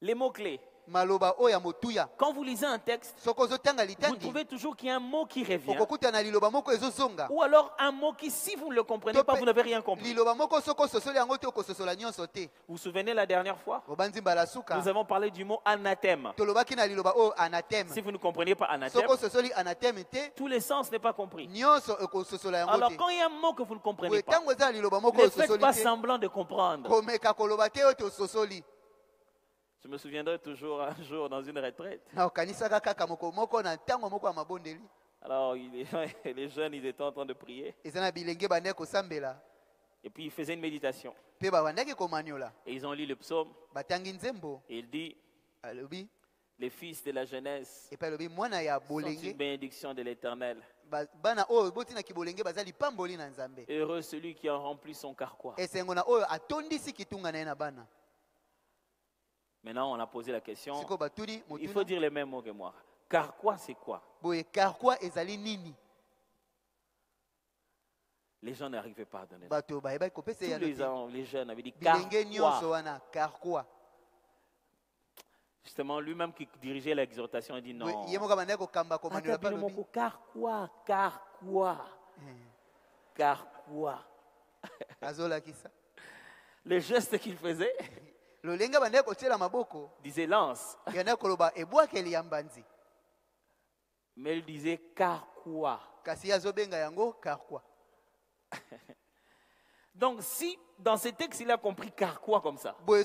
Les mots-clés. Maloba oya motuya. Quand vous lisez un texte, vous trouvez toujours qu'il y a un mot qui revient. Ou alors un mot qui, si vous ne le comprenez pas, vous n'avez rien compris. Vous vous souvenez la dernière fois? Nous avons parlé du mot anathème. Si vous ne compreniez pas anathème, tous les sens n'est pas compris. Alors quand il y a un mot que vous ne comprenez pas, ne faites pas semblant de comprendre. Je me souviendrai toujours un jour dans une retraite. Alors les jeunes, ils étaient en train de prier. Et puis ils faisaient une méditation. Et ils ont lu le psaume. Et il dit, les fils de la jeunesse sont une bénédiction de l'Éternel. Heureux celui qui a rempli son carquois. Maintenant, on a posé la question. Il faut dire les mêmes mots que moi. Carquois, c'est quoi? Les gens n'arrivaient pas à donner. Tous les jeunes avaient dit carquois. Justement, lui-même qui dirigeait l'exhortation, il dit non. Carquois. Le geste qu'il faisait disait lance. Mais il disait carquois. Donc si dans ce texte il a compris carquois comme ça, tout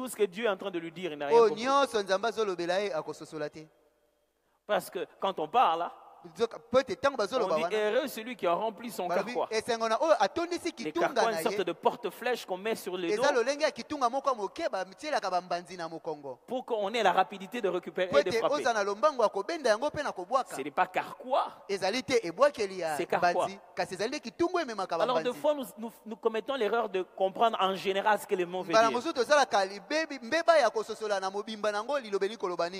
ce que Dieu est en train de lui dire, il n'a rien compris. Parce que quand on parle, on dit heureux celui qui a rempli son carquois. Les carquois, une sorte de porte-flèche qu'on met sur les dos pour qu'on ait la rapidité de récupérer et de frapper. Ce n'est pas carquois, c'est carquois. Alors des fois nous commettons l'erreur de comprendre en général ce que le mot veut dire.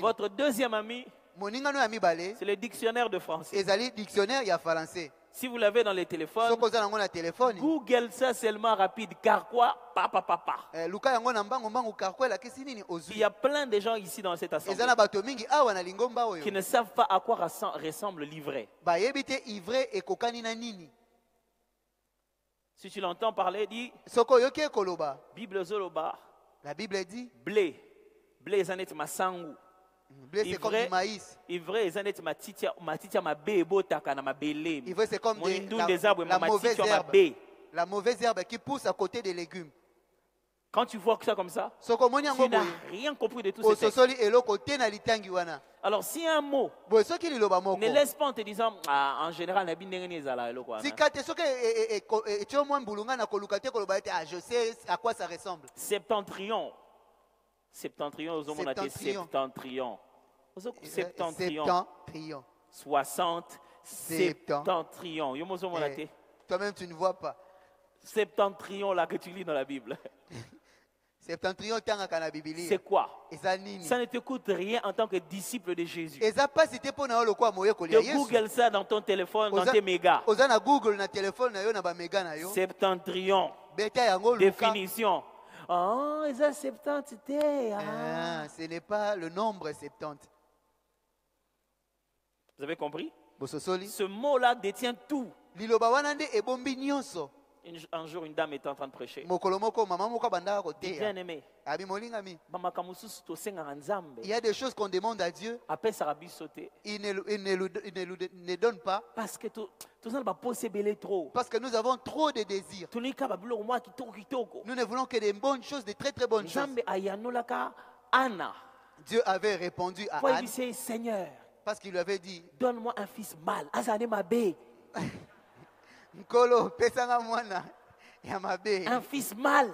Votre deuxième ami, c'est le dictionnaire de français. Si vous l'avez dans les téléphones, Google ça seulement rapide. Carquois, papa. Il y a plein de gens ici dans cette assemblée qui ne savent pas à quoi ressemble l'ivraie. Si tu l'entends parler, dis Bible Zoloba. La Bible dit blé. Blé zanet masangu. Blé, c'est comme du maïs. Ivraie, c'est comme la mauvaise herbe qui pousse à côté des légumes. Quand tu vois ça comme ça, tu n'as rien compris de tout ce texte. Alors si un mot ne laisse pas en te disant en général, je sais à quoi ça ressemble. Septentrion. Septentrion. 60. Septentrion. Toi-même, tu ne vois pas. Septentrion là que tu lis dans la Bible. C'est quoi? Ça ne te coûte rien en tant que disciple de Jésus. Tu Google ça dans ton téléphone, dans tes mégas. Septentrion. Définition. Oh, ce n'est pas le nombre 70. Vous avez compris? Ce mot-là détient tout. Un jour, une dame était en train de prêcher. Bien aimé. Il y a des choses qu'on demande à Dieu. Il ne donne pas. Parce que nous avons trop de désirs. Nous ne voulons que des bonnes choses, des très très bonnes choses. Dieu avait répondu à Anne. Seigneur, parce qu'il lui avait dit, donne-moi un fils mâle. Un fils mâle.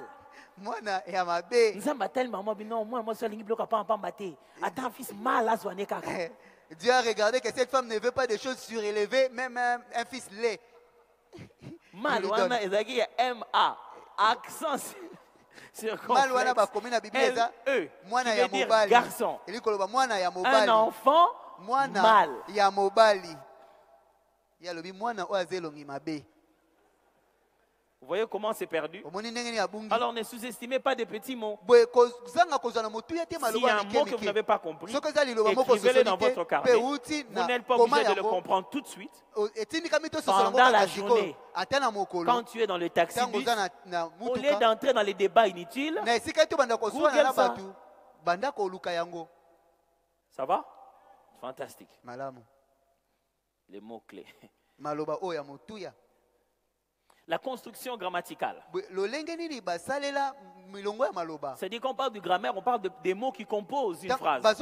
Dieu a regardé que cette femme ne veut pas de choses surélevées, même un fils laid. Mal, M-A. Accent circonflexe. L-E. Qui veut dire garçon. Un enfant mâle. Vous voyez comment c'est perdu? Alors ne sous-estimez pas des petits mots. S'il y a un mot que vous n'avez pas compris, écrivez-le dans votre carnet. Vous n'êtes pas obligé de le comprendre tout de suite. Pendant la journée, quand tu es dans le taxi, au lieu d'entrer dans les débats inutiles, Google ça. Ça va? Fantastique. Les mots-clés. La construction grammaticale. C'est-à-dire qu'on parle de grammaire, on parle des mots qui composent une phrase. Le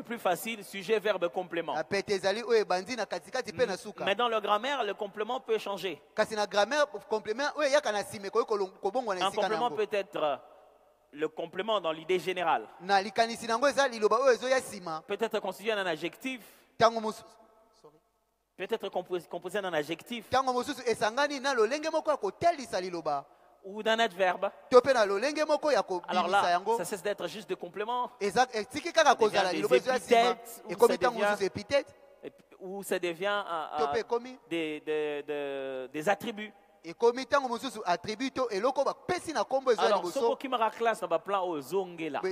plus facile, sujet, verbe, complément. Mais dans le grammaire, le complément peut changer. Un complément peut être le complément dans l'idée générale. Peut être constitué en un adjectif. Peut-être composé d'un adjectif ou d'un adverbe. Alors là, ça cesse d'être juste des compléments. Ça devient des épithètes ou ça devient des attributs. Alors,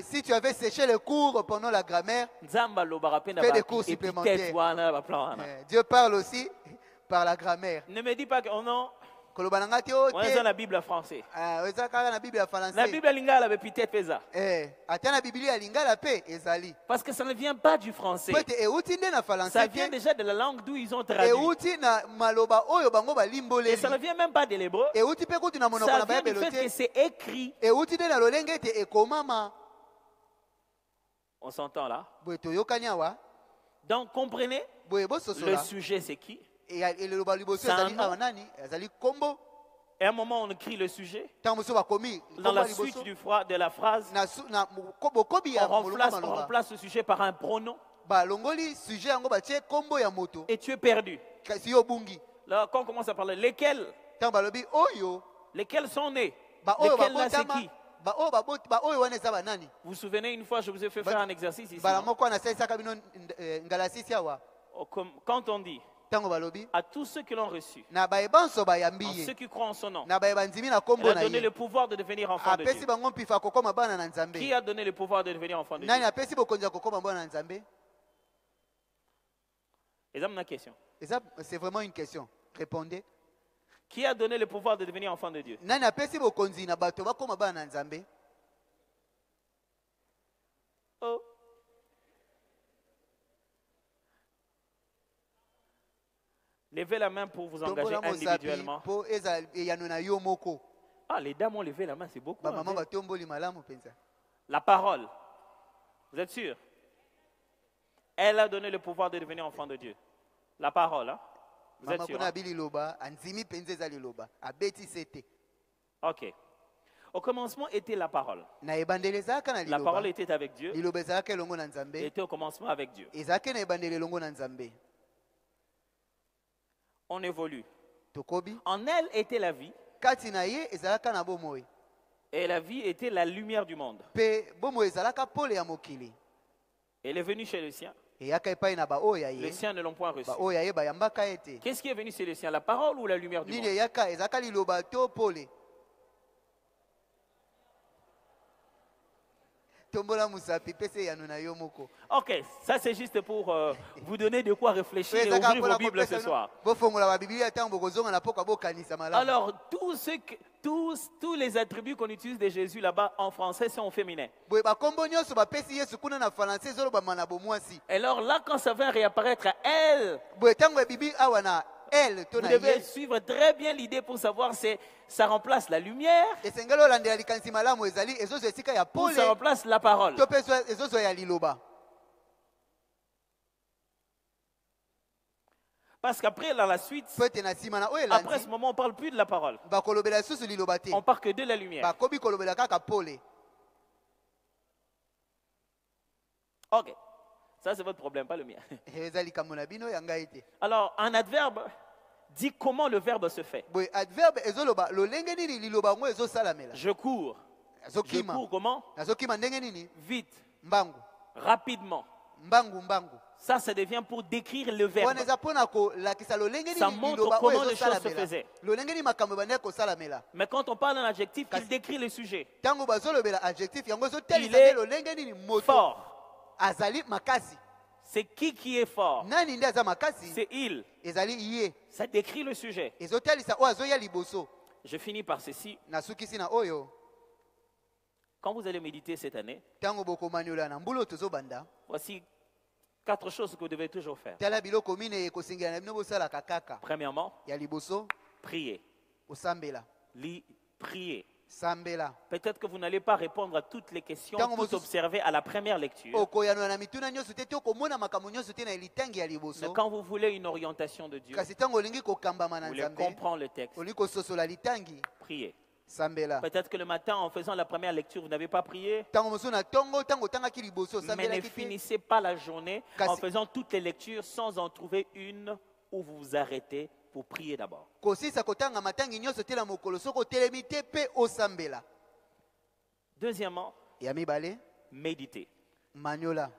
si tu avais séché le cours pendant la grammaire, fais des cours supplémentaires. Dieu parle aussi par la grammaire. Ne me dis pas que non. On est dans la Bible en français. La Bible lingala peut-être pesa. Parce que ça ne vient pas du français. Ça vient déjà de la langue d'où ils ont traduit. Et ça ne vient même pas de l'hébreu. Ça vient du fait que c'est écrit. On s'entend là? Donc comprenez, le sujet c'est qui? Et à un moment, on écrit le sujet. Dans la suite de la phrase, on remplace le sujet par un pronom. Et tu es perdu. Là, quand on commence à parler, lesquels sont nés? Lesquels là, c'est qui? Vous vous souvenez, une fois, je vous ai fait faire un exercice ici. Quand on dit à tous ceux qui l'ont reçu, à ceux qui croient en son nom, il a donné le pouvoir de devenir enfant de Dieu. Qui a donné le pouvoir de devenir enfant de Dieu? C'est vraiment une question. Répondez. Qui a donné le pouvoir de devenir enfant de Dieu? Oh. Levez la main pour vous engager individuellement. Ah, les dames ont levé la main, c'est beaucoup. La parole. Vous êtes sûr? Elle a donné le pouvoir de devenir enfant de Dieu. La parole, hein? Vous êtes sûr? Ok. Au commencement était la parole. La parole était avec Dieu. Elle était au commencement avec Dieu. On évolue. En elle était la vie. Et la vie était la lumière du monde. Elle est venue chez les siens. Les siens ne l'ont point reçu. Qu'est-ce qui est venu chez les siens? La parole ou la lumière du monde? Ok, ça c'est juste pour vous donner de quoi réfléchir et ouvrir vos Bibles ce soir. Alors, tous les attributs qu'on utilise de Jésus là-bas en français sont au féminin. Alors là, quand ça va réapparaître à elle, vous devez suivre très bien l'idée pour savoir si ça remplace la lumière ou ça remplace la parole. Parce qu'après, dans la suite, après ce moment, on ne parle plus de la parole. On parle que de la lumière. Ok. Ça, c'est votre problème, pas le mien. Alors, un adverbe dit comment le verbe se fait. Je cours. Je cours comment? Vite. Rapidement. Ça devient pour décrire le verbe. Ça montre comment les choses se faisaient. Mais quand on parle d'un adjectif, il décrit le sujet. Il est fort. C'est qui est fort? C'est il. Ça décrit le sujet. Je finis par ceci. Quand vous allez méditer cette année, voici 4 choses que vous devez toujours faire. Premièrement, prier. Prier. Peut-être que vous n'allez pas répondre à toutes les questions que vous observez à la première lecture. Mais quand vous voulez une orientation de Dieu, vous voulez comprendre le texte, priez. Peut-être que le matin, en faisant la première lecture, vous n'avez pas prié. Mais ne finissez pas la journée en faisant toutes les lectures sans en trouver une où vous vous arrêtez pour prier d'abord. Deuxièmement, méditez.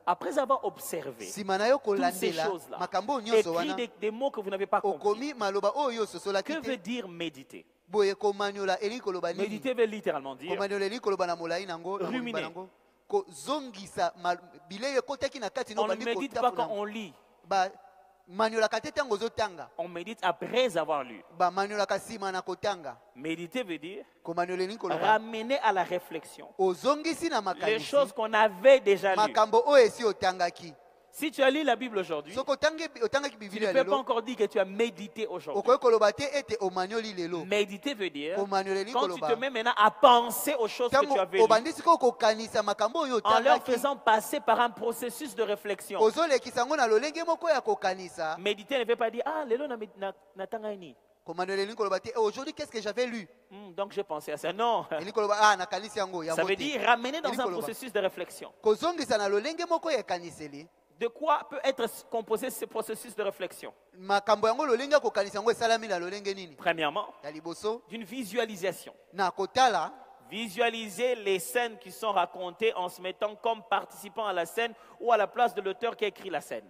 Après avoir observé toutes ces choses-là, écrit des mots que vous n'avez pas compris. Que veut dire méditer? Méditer veut littéralement dire ruminer. On ne médite pas quand on lit. On médite après avoir lu. Méditer veut dire ramener à la réflexion les choses qu'on avait déjà lues. Si tu as lu la Bible aujourd'hui, tu ne peux pas encore dire que tu as médité aujourd'hui. Méditer veut dire quand tu te mets maintenant à penser aux choses que tu avais lues, en leur faisant passer par un processus de réflexion. Méditer ne veut pas dire « Ah, lelo natanga ini ». Aujourd'hui, qu'est-ce que j'avais lu? Donc j'ai pensé à ça. Non. Ça veut dire ramener dans un processus de réflexion. De quoi peut être composé ce processus de réflexion? Premièrement, d'une visualisation. Visualiser les scènes qui sont racontées en se mettant comme participant à la scène ou à la place de l'auteur qui a écrit la scène.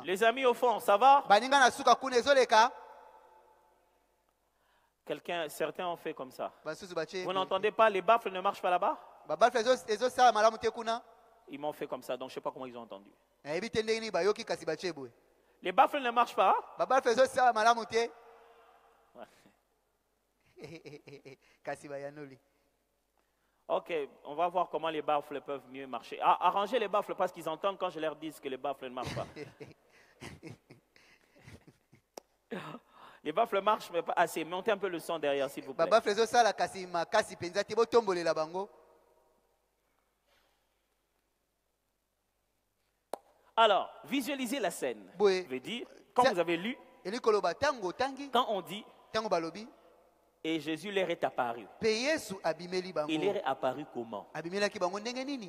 Les amis au fond, ça va? Certains ont fait comme ça. Vous n'entendez pas, les baffles ne marchent pas là-bas? Ils m'ont fait comme ça, donc je ne sais pas comment ils ont entendu. Les baffles ne marchent pas? Ok, on va voir comment les baffles peuvent mieux marcher. Arrangez les baffles parce qu'ils entendent quand je leur dis que les baffles ne marchent pas. Les baffles marchent, mais pas assez. Montez un peu le son derrière, s'il vous plaît. Alors, visualisez la scène. Veut dire, quand vous avez lu, quand on dit, et Jésus leur est apparu. Il leur est apparu comment?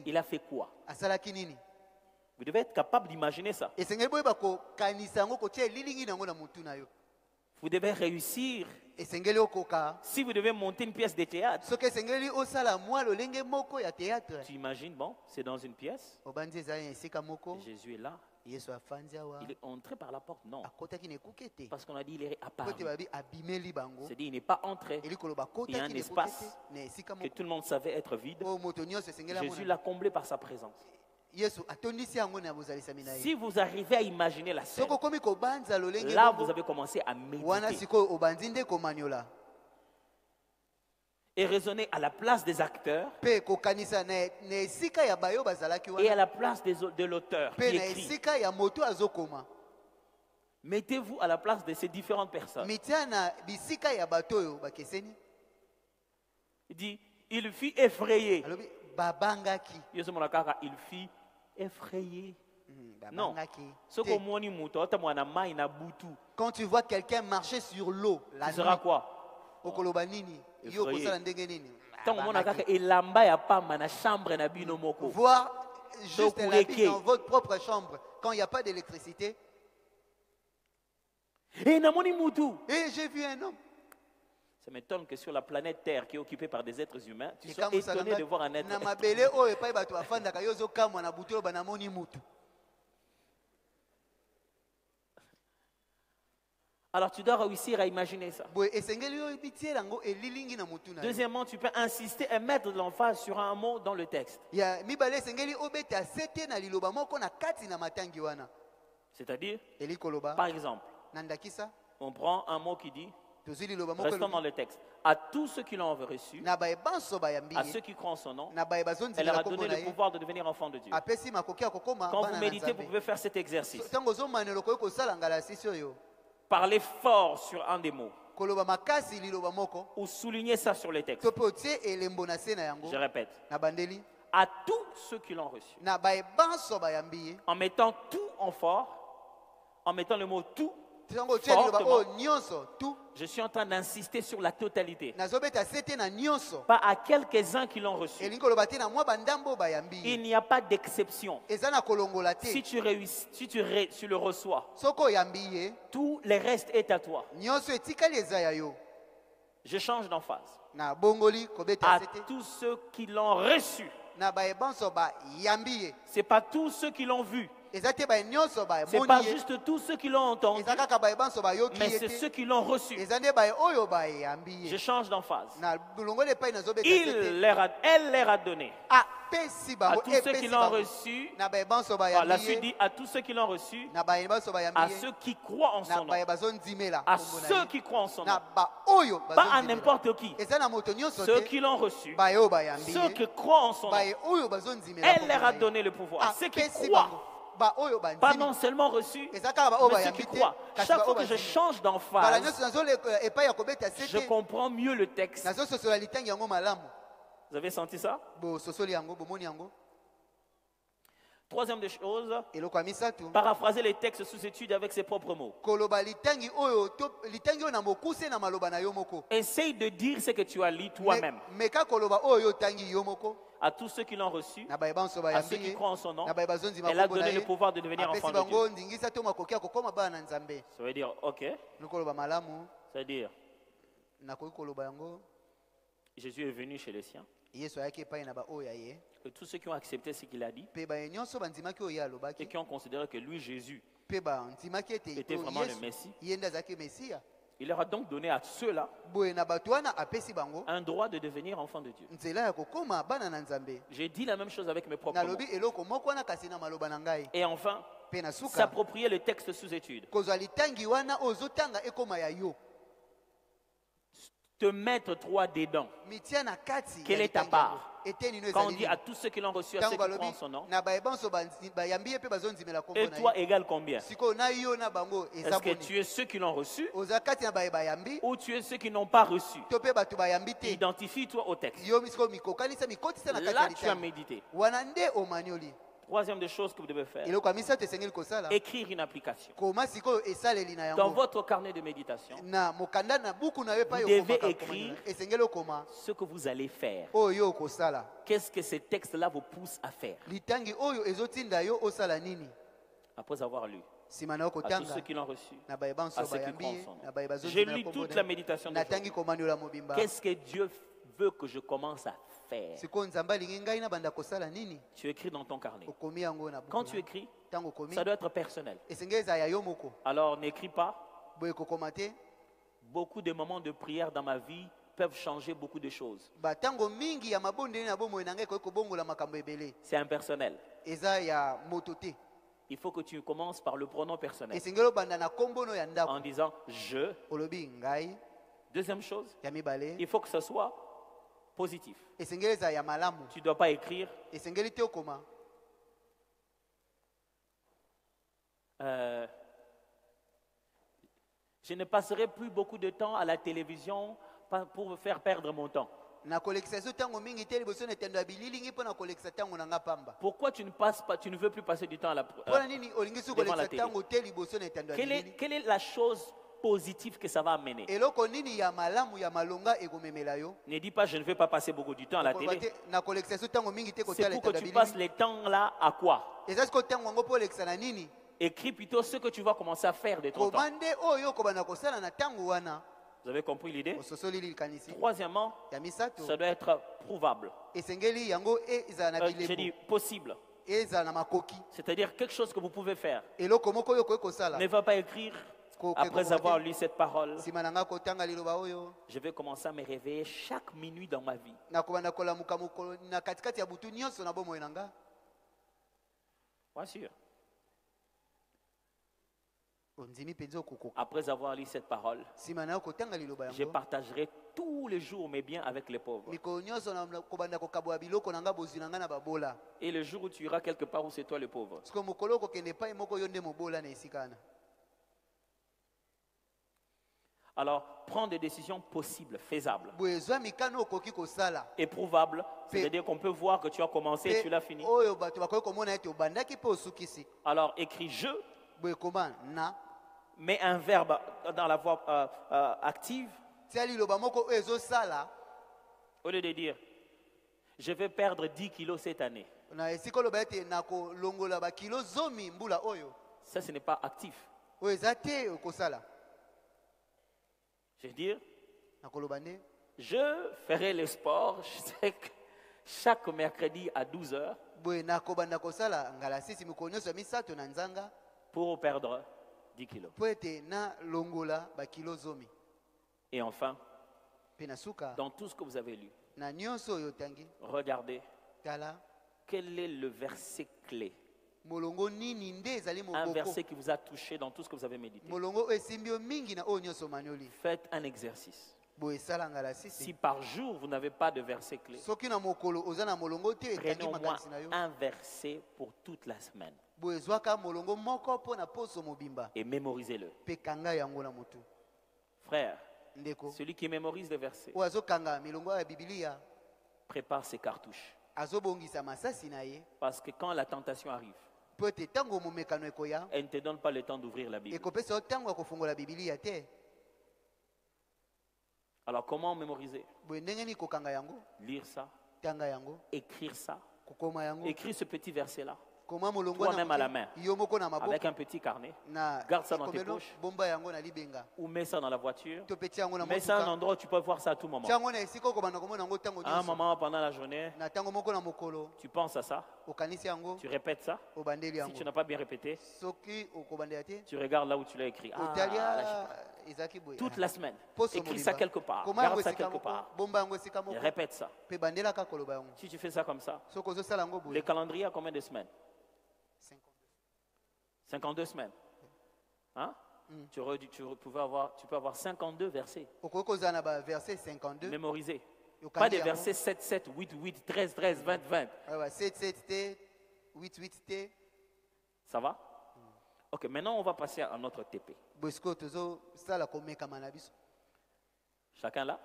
Il a fait quoi? Vous devez être capable d'imaginer ça. Vous devez réussir. Si vous devez monter une pièce de théâtre, tu imagines, bon, c'est dans une pièce. Jésus est là. Il est entré par la porte, non. Parce qu'on a dit il est apparu. C'est-à-dire il n'est pas entré. Il y a un espace que tout le monde savait être vide. Jésus l'a comblé par sa présence. Si vous arrivez à imaginer la scène, là vous avez commencé à méditer et raisonner à la place des acteurs et à la place de l'auteur qui écrit. Mettez-vous à la place de ces différentes personnes. Il dit, il fut effrayé. Il fut effrayé. Non. Quand tu vois quelqu'un marcher sur l'eau, tu seras quoi? Voir juste un habit dans votre propre chambre quand il n'y a pas d'électricité. Et j'ai vu un homme. Ça m'étonne que sur la planète Terre qui est occupée par des êtres humains, tu sois étonné de voir un être humain. Alors tu dois réussir à imaginer ça. Deuxièmement, tu peux insister et mettre de l'emphase sur un mot dans le texte. C'est-à-dire, par exemple, on prend un mot qui dit, restons dans le texte, à tous ceux qui l'ont reçu, à ceux qui croient en son nom, elle leur a donné le pouvoir de devenir enfants de Dieu. Quand vous méditez, vous pouvez faire cet exercice. Parlez fort sur un des mots. Ou souligner ça sur les textes. Je répète. À tous ceux qui l'ont reçu. En mettant tout en fort, en mettant le mot tout, je suis en train d'insister sur la totalité. Pas à quelques-uns qui l'ont reçu. Il n'y a pas d'exception. Si tu réussis, si tu le reçois, tout le reste est à toi. Je change d'emphase. À tous ceux qui l'ont reçu. Ce n'est pas tous ceux qui l'ont vu. Ce n'est pas juste tous ceux qui l'ont entendu, mais c'est ceux qui l'ont reçu. Je change d'emphase. Elle leur a donné. À tous ceux qui l'ont reçu, la suite dit à tous ceux qui l'ont reçu, à ceux qui croient en son nom. À ceux qui croient en son nom. Pas à n'importe qui. Ceux qui l'ont reçu, ceux qui croient en son nom. Elle leur a donné le pouvoir. Ceux qui croient. Pas non seulement reçu, mais ceux qui croient. Chaque fois que je change d'emphase, je comprends mieux le texte. Vous avez senti ça? Troisième des choses, paraphraser les textes sous étude avec ses propres mots. Essaye de dire ce que tu as lu toi-même. À tous ceux qui l'ont reçu, à ceux qui croient en son nom, elle a donné le pouvoir de devenir enfant de Dieu. Ça veut dire, ok. Ça veut dire, Jésus est venu chez les siens. Et tous ceux qui ont accepté ce qu'il a dit, et qui ont considéré que lui, Jésus, était vraiment le Messie, il leur a donc donné à ceux-là un droit de devenir enfants de Dieu. J'ai dit la même chose avec mes propres mots. Et enfin, s'approprier le texte sous étude. Te mettre toi dedans. Quelle est ta part? Quand on dit à tous ceux qui l'ont reçu, à ceux qui croient en son nom, et toi égale combien? Est-ce que tu es ceux qui l'ont reçu ou tu es ceux qui n'ont pas reçu? Identifie-toi au texte. Là, tu as médité. Troisième des choses que vous devez faire, écrire une application. Dans votre carnet de méditation, vous devez écrire ce que vous allez faire. Qu'est-ce que ces textes-là vous poussent à faire? Après avoir lu. À tous ceux qui l'ont reçu, à ceux qui croient en son nom. J'ai lu toute la méditation de qu'est-ce que Dieu veut que je commence à faire? Tu écris dans ton carnet. Quand tu écris, ça doit être personnel. Alors n'écris pas. Beaucoup de moments de prière dans ma vie peuvent changer beaucoup de choses. C'est impersonnel. Il faut que tu commences par le pronom personnel. En disant je. Deuxième chose, il faut que ce soit positif. Tu ne dois pas écrire je ne passerai plus beaucoup de temps à la télévision pour me faire perdre mon temps. Pourquoi tu ne veux plus passer du temps à devant la télé? Quelle est la chose positive que ça va amener? Ne dis pas je ne vais pas passer beaucoup de temps à la télé. C'est pour que tu passes les temps là à quoi? Écris plutôt ce que tu vas commencer à faire de ton temps. Vous avez compris l'idée? Troisièmement, ça doit être prouvable. Je dis possible. C'est-à-dire quelque chose que vous pouvez faire. Ne va pas écrire après avoir lu cette parole. Je vais commencer à me réveiller chaque minuit dans ma vie. Bien sûr. Après avoir lu cette parole, je partagerai tous les jours mes biens avec les pauvres. Et le jour où tu iras quelque part où c'est toi le pauvre. Alors, prends des décisions possibles, faisables. Et prouvables, c'est-à-dire qu'on peut voir que tu as commencé et tu l'as fini. Alors, écris je. Mets un verbe dans la voie active. Au lieu de dire, je vais perdre 10 kilos cette année. Ça, ce n'est pas actif. Je veux dire, je ferai le sport chaque mercredi à 12h pour perdre 10 kilos. Et enfin, dans tout ce que vous avez lu, regardez quel est le verset clé. Un verset qui vous a touché dans tout ce que vous avez médité. Faites un exercice. Si par jour vous n'avez pas de verset clé, prenez au moins un verset pour toute la semaine et mémorisez-le. Frère, celui qui mémorise le verset prépare ses cartouches. Parce que quand la tentation arrive, elle ne te donne pas le temps d'ouvrir la Bible. Alors comment mémoriser? Lire ça, écrire ça, écrire ce petit verset-là. Toi-même à la main, avec un petit carnet, garde ça dans tes poches, ou mets ça dans la voiture, mets ça à un endroit où tu peux voir ça à tout moment. À un moment pendant la journée, tu penses à ça, tu répètes ça. Si tu n'as pas bien répété, tu regardes là où tu l'as écrit. Toute la semaine, écris ça quelque part, garde ça quelque part, et répète ça. Si tu fais ça comme ça, le calendrier a combien de semaines? 52 semaines. Hein? Tu peux avoir 52 versets. Mémorisés. Pas des versets 7, 7, 8, 8, 13, 13, 20, 20. 7, 7, 8, 8. Ça va? Ok, maintenant on va passer à notre TP. Chacun là?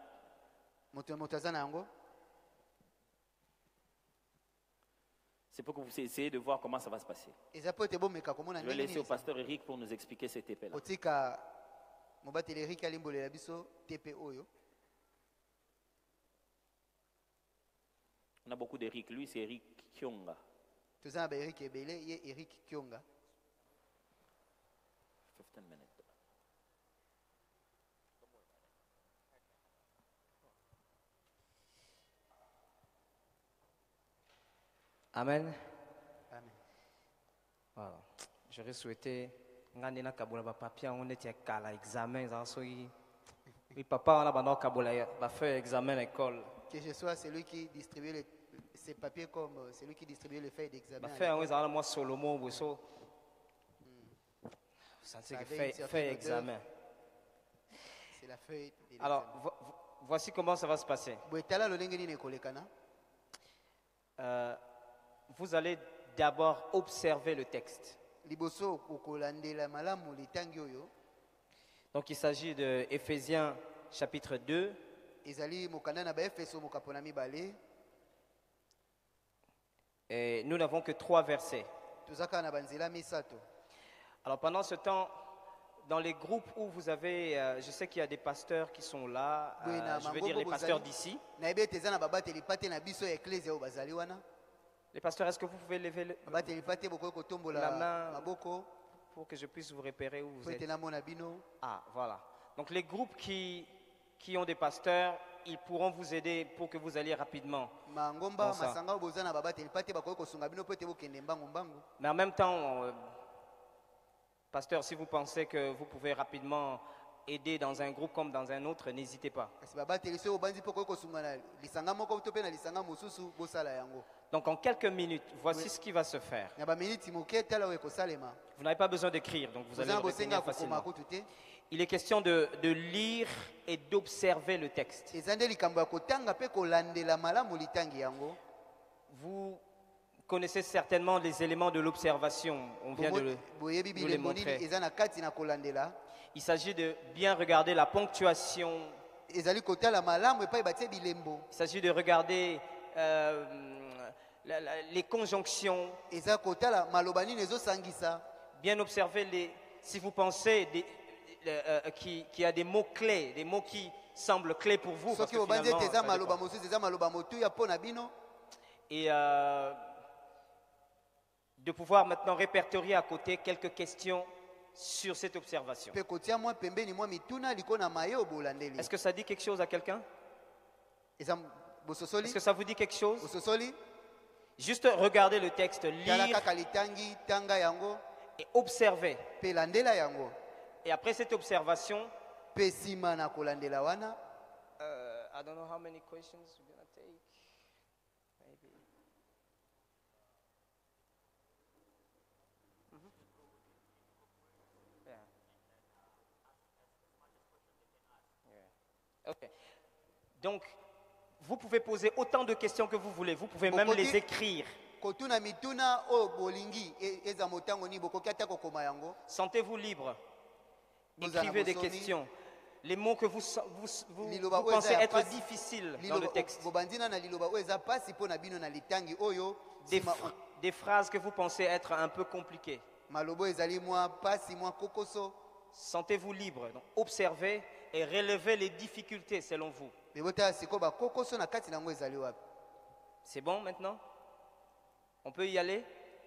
C'est pour que vous essayiez de voir comment ça va se passer. Je vais laisser au pasteur Eric pour nous expliquer ce TP-là. On a beaucoup d'Eric. Lui, c'est Eric Kyonga. 15 minutes. Amen. Amen. Voilà. J'aurais souhaité ngandina kabula ba papier on était à l'examen oui papa on a bano kabula va faire examen à l'école. Que je sois celui qui distribue ces papiers comme celui qui distribue les feuilles d'examen. Va faire un moi Solomon Bosso. Ça c'est fait examen. C'est la feuille. Alors voici comment ça va se passer. Vous allez d'abord observer le texte. Donc il s'agit de Éphésiens chapitre 2. Et nous n'avons que 3 versets. Alors pendant ce temps, dans les groupes où vous avez, je sais qu'il y a des pasteurs qui sont là, je veux dire les pasteurs d'ici. Les pasteurs, est-ce que vous pouvez lever la main pour que je puisse vous repérer où vous êtes? Ah, voilà. Donc les groupes qui qui ont des pasteurs, ils pourront vous aider pour que vous alliez rapidement. Mais en même temps, pasteur, si vous pensez que vous pouvez rapidement aider dans un groupe comme dans un autre, n'hésitez pas. Donc en quelques minutes, voici ce qui va se faire. Vous n'avez pas besoin d'écrire, donc vous allez le retenir facilement. Il est question de lire et d'observer le texte. Vous connaissez certainement les éléments de l'observation. On vient de nous les montrer. Il s'agit de bien regarder la ponctuation. Il s'agit de regarder les conjonctions. Bien observer si vous pensez qu'il y a des mots clés, des mots qui semblent clés pour vous. Parce que et de pouvoir maintenant répertorier à côté quelques questions sur cette observation. Est-ce que ça dit quelque chose à quelqu'un? Est-ce que ça vous dit quelque chose? Juste regardez le texte, lire et observer. Et après cette observation, I don't know how many questions we're going to take. Maybe. Yeah. Yeah. Okay. Donc, vous pouvez poser autant de questions que vous voulez. Vous pouvez même les écrire. Sentez-vous libre. Écrivez des questions. Les mots que vous pensez être difficiles dans le texte. Des phrases que vous pensez être un peu compliquées. Sentez-vous libre. Donc, observez et relevez les difficultés selon vous. C'est bon maintenant? On peut y aller?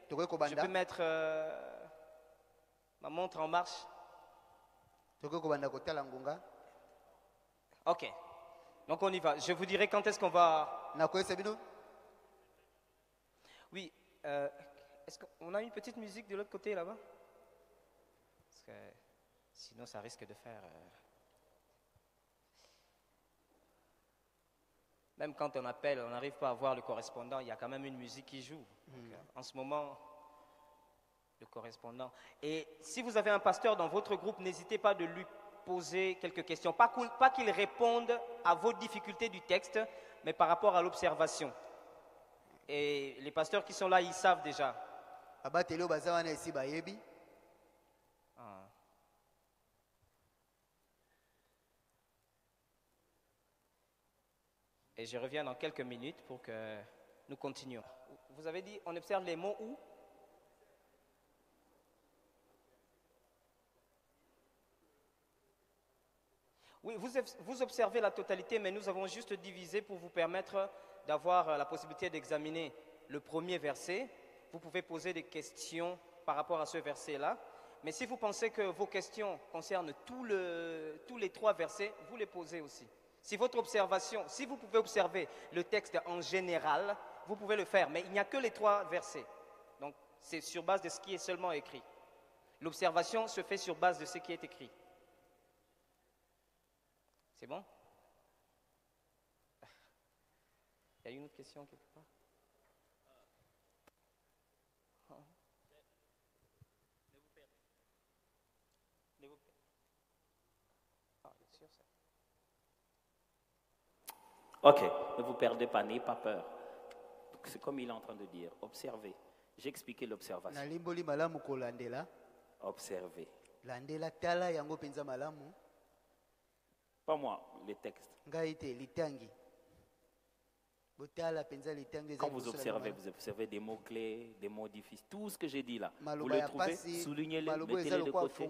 Je peux mettre ma montre en marche? Ok. Donc on y va. Je vous dirai quand est-ce qu'on va... Oui. Est-ce qu'on a une petite musique de l'autre côté là-bas? Parce que sinon ça risque de faire... Même quand on appelle, on n'arrive pas à voir le correspondant, il y a quand même une musique qui joue. Donc, en ce moment, le correspondant. Et si vous avez un pasteur dans votre groupe, n'hésitez pas de lui poser quelques questions. Pas qu'il réponde à vos difficultés du texte, mais par rapport à l'observation. Et les pasteurs qui sont là, ils savent déjà. Et je reviens dans quelques minutes pour que nous continuions. Vous avez dit, on observe les mots où? Oui, vous observez la totalité, mais nous avons juste divisé pour vous permettre d'avoir la possibilité d'examiner le premier verset. Vous pouvez poser des questions par rapport à ce verset-là. Mais si vous pensez que vos questions concernent tous les 3 versets, vous les posez aussi. Si vous pouvez observer le texte en général, vous pouvez le faire, mais il n'y a que les 3 versets. Donc, c'est sur base de ce qui est seulement écrit. L'observation se fait sur base de ce qui est écrit. C'est bon? Il y a une autre question quelque part? Ok, ne vous perdez pas, n'ayez pas peur. C'est comme il est en train de dire, observez. J'ai expliqué l'observation. Observez. Pas moi, les textes. Quand vous observez des mots-clés, des mots difficiles, tout ce que j'ai dit là, vous les trouvez, soulignez-les, mettez-les de côté,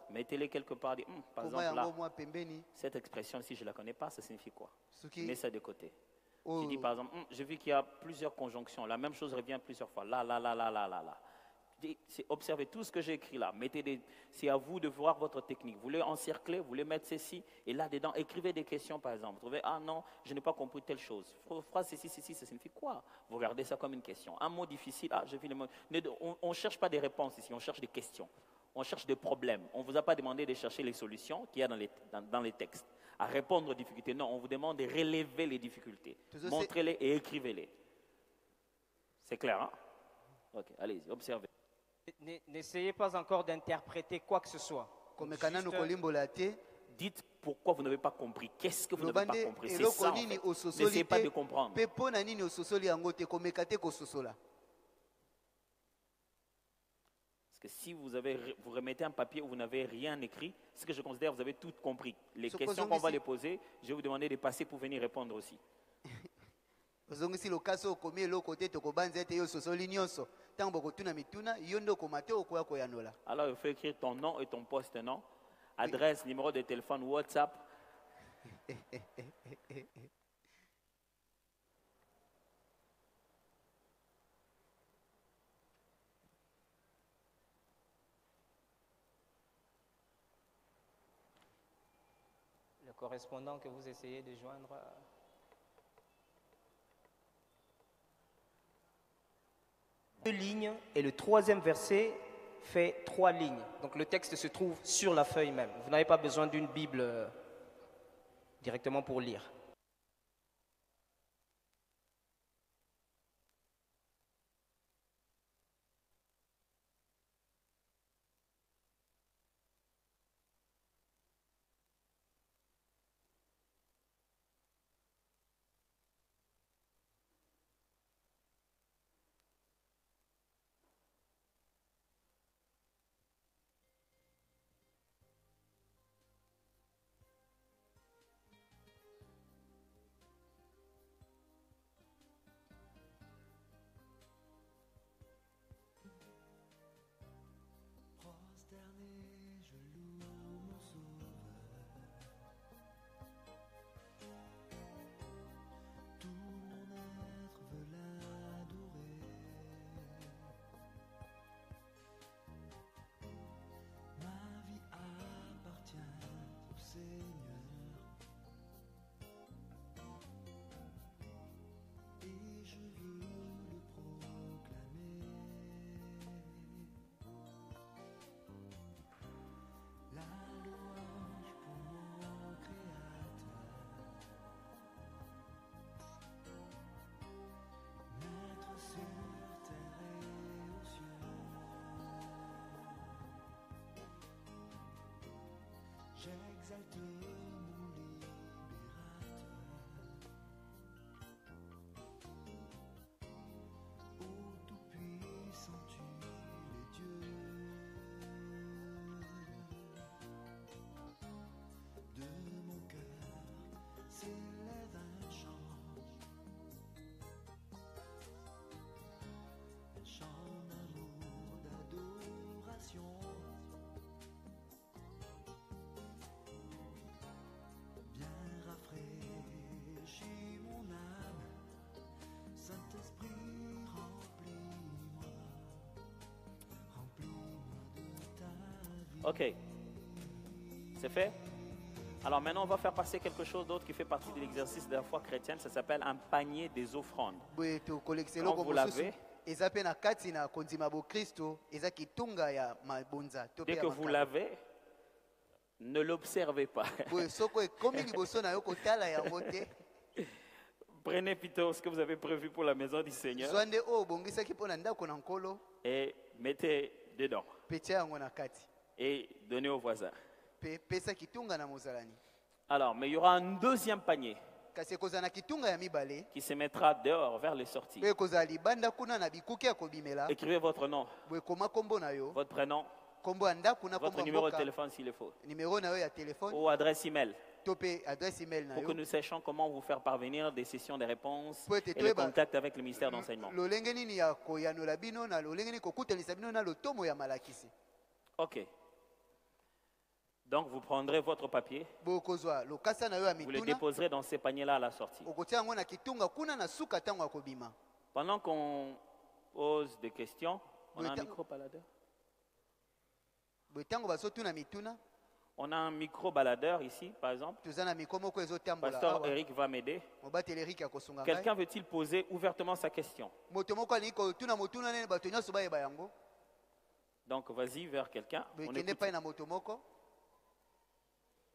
mettez-les quelque part. Par exemple là, cette expression, si je ne la connais pas, ça signifie quoi? Mets ça de côté. Tu dis par exemple, j'ai vu qu'il y a plusieurs conjonctions, la même chose revient plusieurs fois, là. Observez tout ce que j'ai écrit là. C'est à vous de voir votre technique. Vous voulez encercler, vous voulez mettre ceci, et là-dedans, écrivez des questions par exemple. Vous trouvez, ah non, je n'ai pas compris telle chose. Phrase ceci, ça signifie quoi? Vous regardez ça comme une question. Un mot difficile, ah, je vis le mot. On ne cherche pas des réponses ici, on cherche des questions. On cherche des problèmes. On ne vous a pas demandé de chercher les solutions qu'il y a dans les textes. À répondre aux difficultés. Non, on vous demande de relever les difficultés. Montrez-les et écrivez-les. C'est clair, hein? Ok, allez-y, observez. N'essayez pas encore d'interpréter quoi que ce soit. Dites pourquoi vous n'avez pas compris. Qu'est-ce que vous n'avez pas compris? C'est ça, en fait. N'essayez pas de comprendre. Parce que si vous remettez un papier où vous n'avez rien écrit, ce que je considère, vous avez tout compris. Les questions qu'on va les poser, je vais vous demander de passer pour venir répondre aussi. Alors il faut écrire ton nom et ton poste, non? Adresse, numéro de téléphone, WhatsApp. Le correspondant que vous essayez de joindre. Deux lignes et le troisième verset fait 3 lignes. Donc le texte se trouve sur la feuille même. Vous n'avez pas besoin d'une Bible directement pour lire. J'exalte mon libérateur. Ô tout-puissant, tu es Dieu. De mon cœur s'élève un chant. Un chant d'amour, d'adoration. Ok, c'est fait. Alors maintenant, on va faire passer quelque chose d'autre qui fait partie de l'exercice de la foi chrétienne. Ça s'appelle un panier des offrandes. Quand vous l'avez, dès que vous l'avez, ne l'observez pas. Prenez plutôt ce que vous avez prévu pour la maison du Seigneur et mettez dedans. Et donnez au voisin. Alors, mais il y aura un deuxième panier qui se mettra dehors vers les sorties. Écrivez votre nom, votre prénom, votre numéro de téléphone s'il le faut, ou adresse email, pour que nous sachions comment vous faire parvenir des sessions de réponses et le contact avec le ministère d'enseignement. Ok. Donc vous prendrez votre papier, vous le déposerez dans ces paniers-là à la sortie. Pendant qu'on pose des questions, On a un micro-baladeur. On a un micro-baladeur ici, par exemple. Pasteur Eric va m'aider. Quelqu'un veut-il poser ouvertement sa question? Donc, vas-y vers quelqu'un.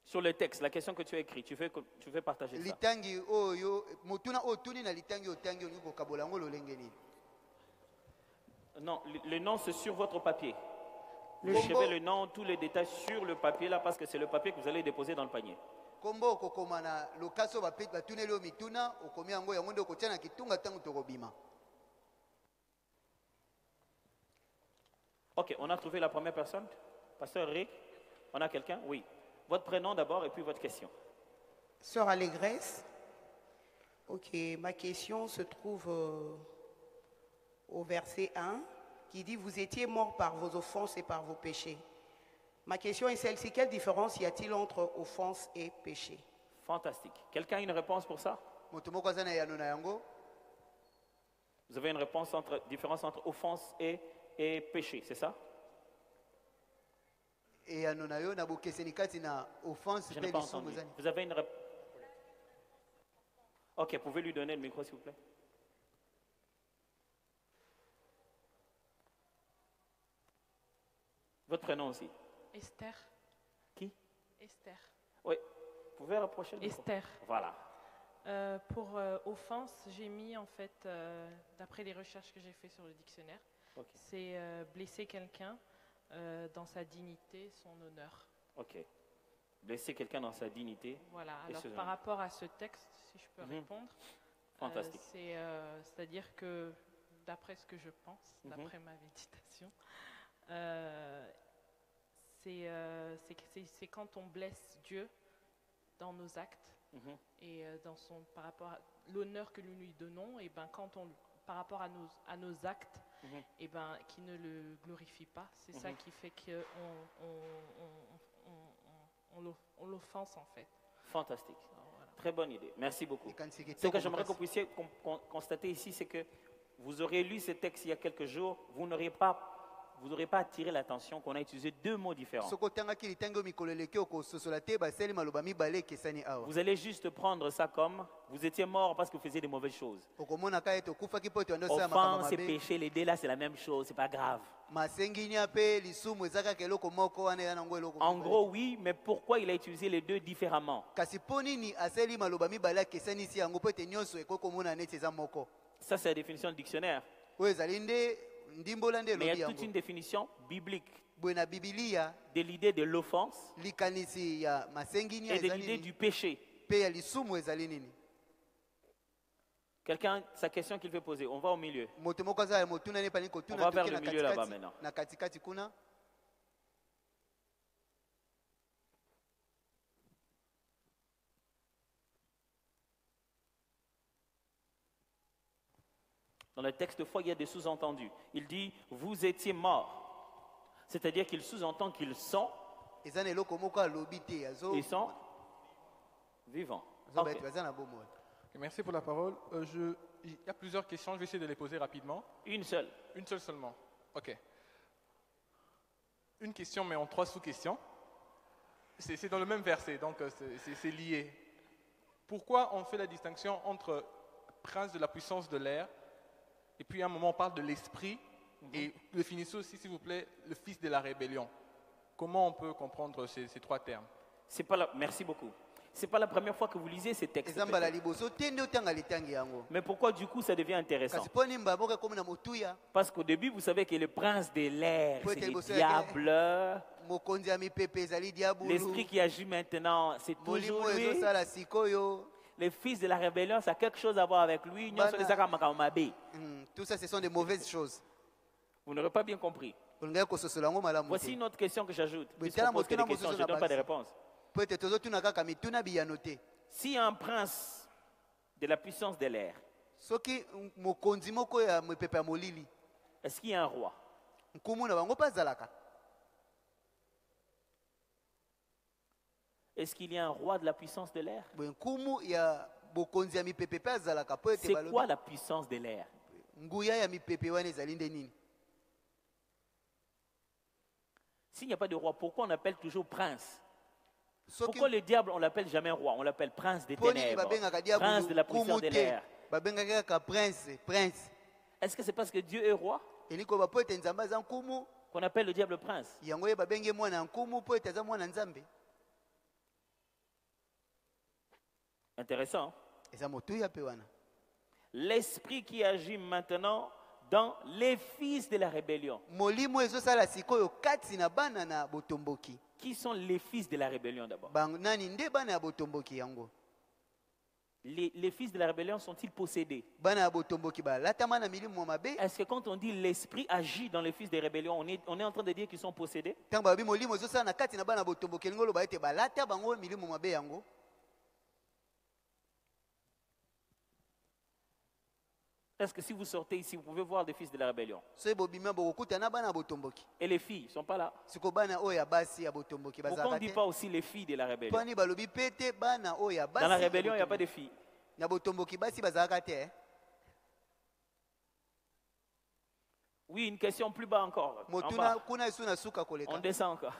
Sur le texte, la question que tu as écrite, tu veux partager ça. Non, le nom c'est sur votre papier. Vous écrivez le nom, tous les détails sur le papier là parce que c'est le papier que vous allez déposer dans le panier. Ok, on a trouvé la première personne. Pasteur Eric, on a quelqu'un? Oui. Votre prénom d'abord et puis votre question. Sœur Allégresse. Ok, ma question se trouve au verset 1 qui dit « Vous étiez morts par vos offenses et par vos péchés ». Ma question est celle-ci. Quelle différence y a-t-il entre offense et péché? Fantastique. Quelqu'un a une réponse pour ça? Vous avez une réponse différence entre offense et péché, c'est ça? Je n'ai pas entendu. Vous avez une réponse? Ok, pouvez lui donner le micro s'il vous plaît? Votre prénom aussi? Esther. Qui? Esther. Oui, vous pouvez rapprocher le micro. Esther. Voilà. Pour offense, j'ai mis en fait, d'après les recherches que j'ai faites sur le dictionnaire, c'est blesser quelqu'un dans sa dignité, son honneur. Ok. Blesser quelqu'un dans sa dignité. Voilà. Alors par rapport à ce texte, si je peux répondre, fantastique. C'est-à-dire que d'après ce que je pense, d'après ma méditation, c'est quand on blesse Dieu dans nos actes et par rapport à l'honneur que nous lui donnons, et ben quand par rapport à nos actes, et ben qui ne le glorifie pas, c'est ça qui fait que on l'offense en fait. Fantastique. Voilà. Très bonne idée. Merci beaucoup. Ce que j'aimerais que vous puissiez constater ici, c'est que vous aurez lu ce texte il y a quelques jours, vous n'aurez pas attiré l'attention qu'on a utilisé deux mots différents. Vous allez juste prendre ça comme vous étiez mort parce que vous faisiez des mauvaises choses. Offense et péché, les deux là c'est la même chose, c'est pas grave. En gros oui, mais pourquoi il a utilisé les deux différemment? Ça c'est la définition du dictionnaire. Mais il y a toute une définition biblique de l'idée de l'offense et de l'idée du péché. Quelqu'un, sa question qu'il veut poser, on va au milieu. On va vers le milieu là-bas maintenant. Dans le texte de foi, il y a des sous-entendus. Il dit, vous étiez morts. C'est-à-dire qu'il sous-entend qu'ils sont. Ils sont vivants. Okay. Merci pour la parole. Il y a plusieurs questions, je vais essayer de les poser rapidement. Une seule. Une seule seulement. Ok. Une question, mais en 3 sous-questions. C'est dans le même verset, donc c'est lié. Pourquoi on fait la distinction entre prince de la puissance de l'air, et puis à un moment on parle de l'esprit, et définissez aussi, s'il vous plaît, le fils de la rébellion. Comment on peut comprendre ces 3 termes? Merci beaucoup. Ce n'est pas la première fois que vous lisez ces textes. Mais pourquoi du coup ça devient intéressant? Parce qu'au début, vous savez que le prince de l'air, c'est le diable. L'esprit qui agit maintenant, c'est toujours lui. Les fils de la rébellion, ça a quelque chose à voir avec lui. Tout ça, ce sont des mauvaises choses. Vous n'aurez pas bien compris. Voici une autre question que j'ajoute. Puisqu'on pose que des questions, je ne donne pas de réponses. Si un prince de la puissance de l'air, est-ce qu'il y a un roi? Est-ce qu'il y a un roi de la puissance de l'air? C'est quoi la puissance de l'air? S'il n'y a pas de roi, pourquoi on appelle toujours prince? Pourquoi le diable, on l'appelle jamais roi? On l'appelle prince des ténèbres, prince de la puissance de l'air. Est-ce que c'est parce que Dieu est roi qu'on appelle le diable prince? Intéressant. L'esprit qui agit maintenant dans les fils de la rébellion. Qui sont les fils de la rébellion d'abord? Les fils de la rébellion sont-ils possédés? Est-ce que quand on dit l'esprit agit dans les fils de rébellion, on est en train de dire qu'ils sont possédés? Est-ce que si vous sortez ici, vous pouvez voir des fils de la rébellion? Et les filles ne sont pas là. Pourquoi on ne dit pas aussi les filles de la rébellion? Dans la rébellion, il n'y a pas de filles. Oui, une question plus bas encore. En bas. On descend encore.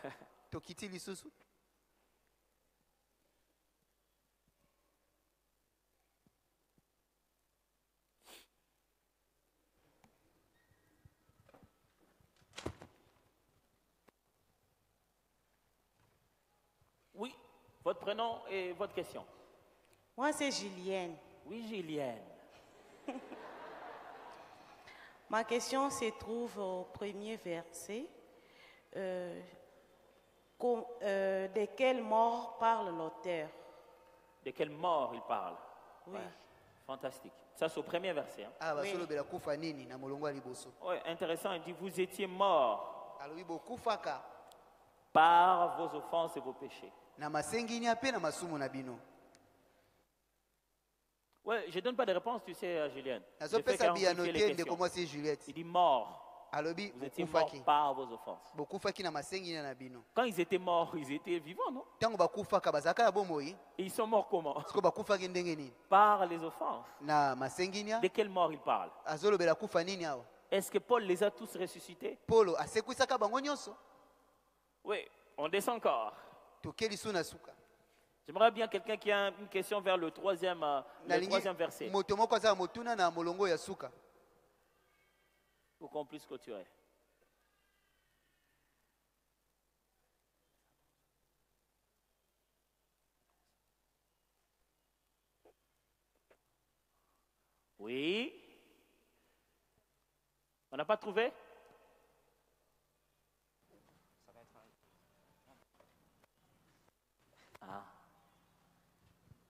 Oui, votre prénom et votre question. Moi, c'est Julienne. Oui, Julienne. Ma question se trouve au premier verset. De quelle mort parle l'auteur? De quelle mort il parle? Oui. Ouais. Fantastique. Ça, c'est au premier verset. Hein? Oui. Ouais, intéressant. Il dit, vous étiez morts par vos offenses et vos péchés. Ouais, je ne donne pas de réponse, tu sais, à Julienne. Il dit mort. Vous étiez morts par vos offenses. Quand ils étaient morts, ils étaient vivants, non? Et ils sont morts comment? Par les offenses. De quelle mort il parle? Est-ce que Paul les a tous ressuscités? Oui, on descend encore. J'aimerais bien quelqu'un qui a une question vers le troisième verset. Pour qu'on puisse clôturer. Oui. On n'a pas trouvé? Ah.